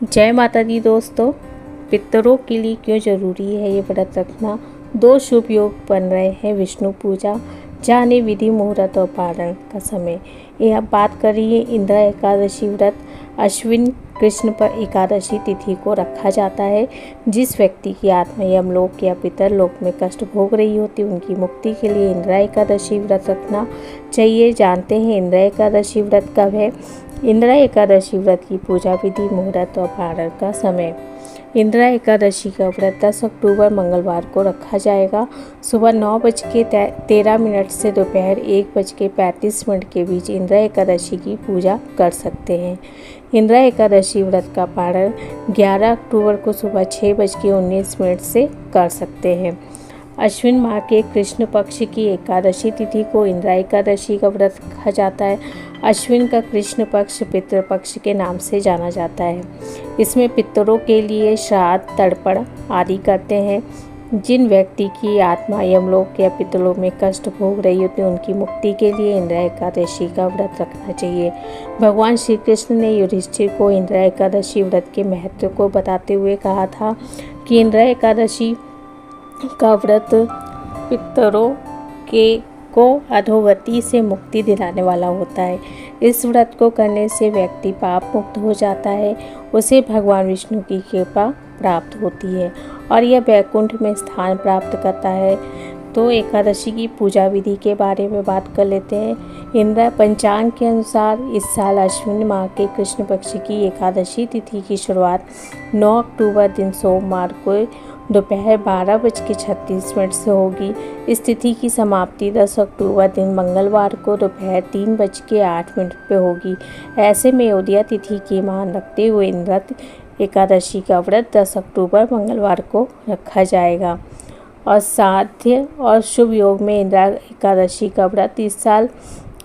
जय माता दी दोस्तों। पितरों के लिए क्यों ज़रूरी है ये व्रत रखना। दो शुभ योग बन रहे हैं विष्णु पूजा, जाने विधि मुहूर्त और पारण का समय। यह बात कर रही है इंदिरा एकादशी व्रत। अश्विन कृष्ण पर एकादशी तिथि को रखा जाता है। जिस व्यक्ति की आत्मा यमलोक या पितरलोक में कष्ट भोग रही होती उनकी मुक्ति के लिए इंदिरा एकादशी व्रत रखना चाहिए। जानते हैं इंदिरा एकादशी व्रत कब है। इंदिरा एकादशी व्रत की पूजा विधि, मुहूर्त और पारण का समय। इंदिरा एकादशी का व्रत 10 अक्टूबर मंगलवार को रखा जाएगा। सुबह 9:13 से दोपहर 1:35 के बीच इंदिरा एकादशी की पूजा कर सकते हैं। इंदिरा एकादशी व्रत का पारण 11 अक्टूबर को सुबह 6:19 से कर सकते हैं। अश्विन माह के कृष्ण पक्ष की एकादशी तिथि को इंदिरा एकादशी का व्रत रखा जाता है। अश्विन का कृष्ण पक्ष पितृपक्ष के नाम से जाना जाता है। इसमें पितरों के लिए श्राद्ध, तर्पण आदि करते हैं। जिन व्यक्ति की आत्मा यमलोक या पितरों में कष्ट भोग रही होती है उनकी मुक्ति के लिए इंदिरा एकादशी का व्रत रखना चाहिए। भगवान श्री कृष्ण ने युधिष्ठिर को इंदिरा एकादशी व्रत के महत्व को बताते हुए कहा था कि इंदिरा एकादशी का व्रत पितरों को अधोगति से मुक्ति दिलाने वाला होता है। इस व्रत को करने से व्यक्ति पाप मुक्त हो जाता है, उसे भगवान विष्णु की कृपा प्राप्त होती है और यह वैकुंठ में स्थान प्राप्त करता है। तो एकादशी की पूजा विधि के बारे में बात कर लेते हैं। इंदिरा पंचांग के अनुसार इस साल अश्विन माह के कृष्ण पक्ष की एकादशी तिथि की शुरुआत 9 अक्टूबर दिन सोमवार को दोपहर 12:36 से होगी। इस तिथि की समाप्ति 10 अक्टूबर दिन मंगलवार को दोपहर 3:08 पे होगी। ऐसे में उदया तिथि की मान रखते हुए इंदिरा एकादशी का व्रत 10 अक्टूबर मंगलवार को रखा जाएगा। और साध्य और शुभ योग में इंदिरा एकादशी का व्रत इस साल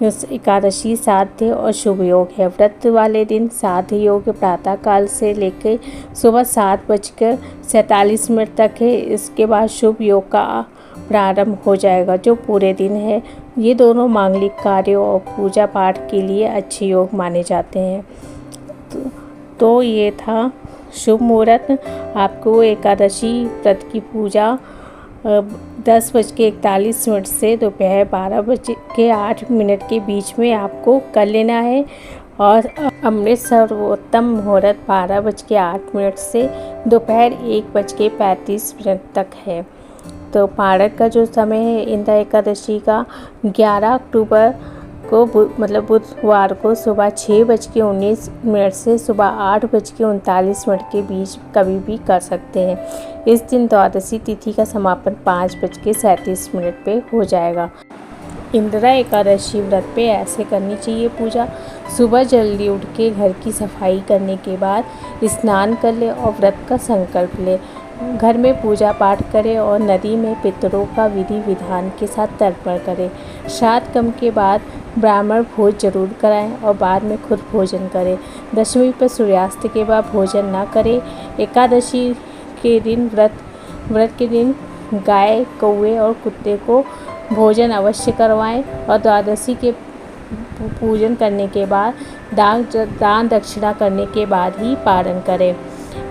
एकादशी साध्य और शुभ योग है। व्रत वाले दिन साध्य योग प्रातः काल से लेकर सुबह 7:47 तक है। इसके बाद शुभ योग का प्रारंभ हो जाएगा जो पूरे दिन है। ये दोनों मांगलिक कार्यों और पूजा पाठ के लिए अच्छे योग माने जाते हैं। तो ये था शुभ मुहूर्त। आपको एकादशी व्रत की पूजा 10:41 से दोपहर 12:08 के बीच में आपको कर लेना है। और अमृत सर्वोत्तम मुहूर्त 12:08 से दोपहर 1:35 तक है। तो पारण का जो समय है इंदिरा एकादशी का 11 अक्टूबर को बुधवार को सुबह 6:19 से सुबह 8:39 के बीच कभी भी कर सकते हैं। इस दिन द्वादशी तिथि का समापन 5:37 पे हो जाएगा। इंदिरा एकादशी व्रत पे ऐसे करनी चाहिए पूजा। सुबह जल्दी उठ के घर की सफाई करने के बाद स्नान कर ले और व्रत का संकल्प ले। घर में पूजा पाठ करें और नदी में पितरों का विधि विधान के साथ तर्पण करें। श्राद्ध कर्म के बाद ब्राह्मण भोज जरूर कराएं और बाद में खुद भोजन करें। दशमी पर सूर्यास्त के बाद भोजन ना करें। एकादशी के दिन व्रत के दिन गाय, कौवे और कुत्ते को भोजन अवश्य करवाएं और द्वादशी के पूजन करने के बाद दान दक्षिणा करने के बाद ही पारण करें।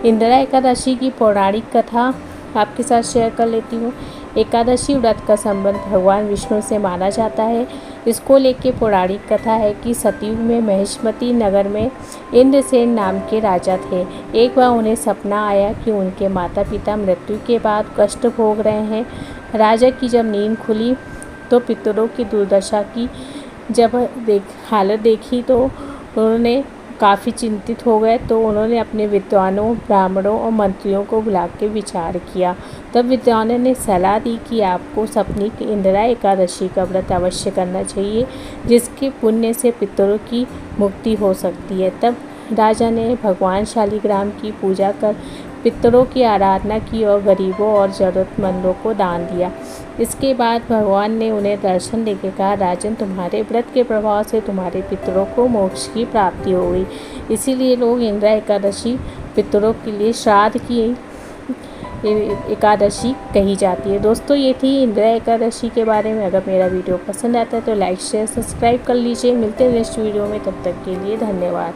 इंदिरा एकादशी की पौराणिक कथा आपके साथ शेयर कर लेती हूँ। एकादशी व्रत का संबंध भगवान विष्णु से माना जाता है। इसको लेके पौराणिक कथा है कि सतयुग में महिष्मती नगर में इंद्रसेन नाम के राजा थे। एक बार उन्हें सपना आया कि उनके माता पिता मृत्यु के बाद कष्ट भोग रहे हैं। राजा की जब नींद खुली तो पितरों की दुर्दशा की हालत देखी तो उन्होंने काफ़ी चिंतित हो गए। तो उन्होंने अपने विद्वानों, ब्राह्मणों और मंत्रियों को बुला के विचार किया। तब विद्वानों ने सलाह दी कि आपको सपनी की इंदिरा एकादशी का व्रत अवश्य करना चाहिए, जिसके पुण्य से पितरों की मुक्ति हो सकती है। तब राजा ने भगवान शालिग्राम की पूजा कर पितरों की आराधना की और गरीबों और ज़रूरतमंदों को दान दिया। इसके बाद भगवान ने उन्हें दर्शन देकर कहा, राजन, तुम्हारे व्रत के प्रभाव से तुम्हारे पितरों को मोक्ष की प्राप्ति हो गई। इसीलिए लोग इंदिरा एकादशी पितरों के लिए श्राद्ध की एकादशी कही जाती है। दोस्तों, ये थी इंदिरा एकादशी के बारे में। अगर मेरा वीडियो पसंद आता है तो लाइक शेयर सब्सक्राइब कर लीजिए। मिलते हैं नेक्स्ट वीडियो में, तब तक के लिए धन्यवाद।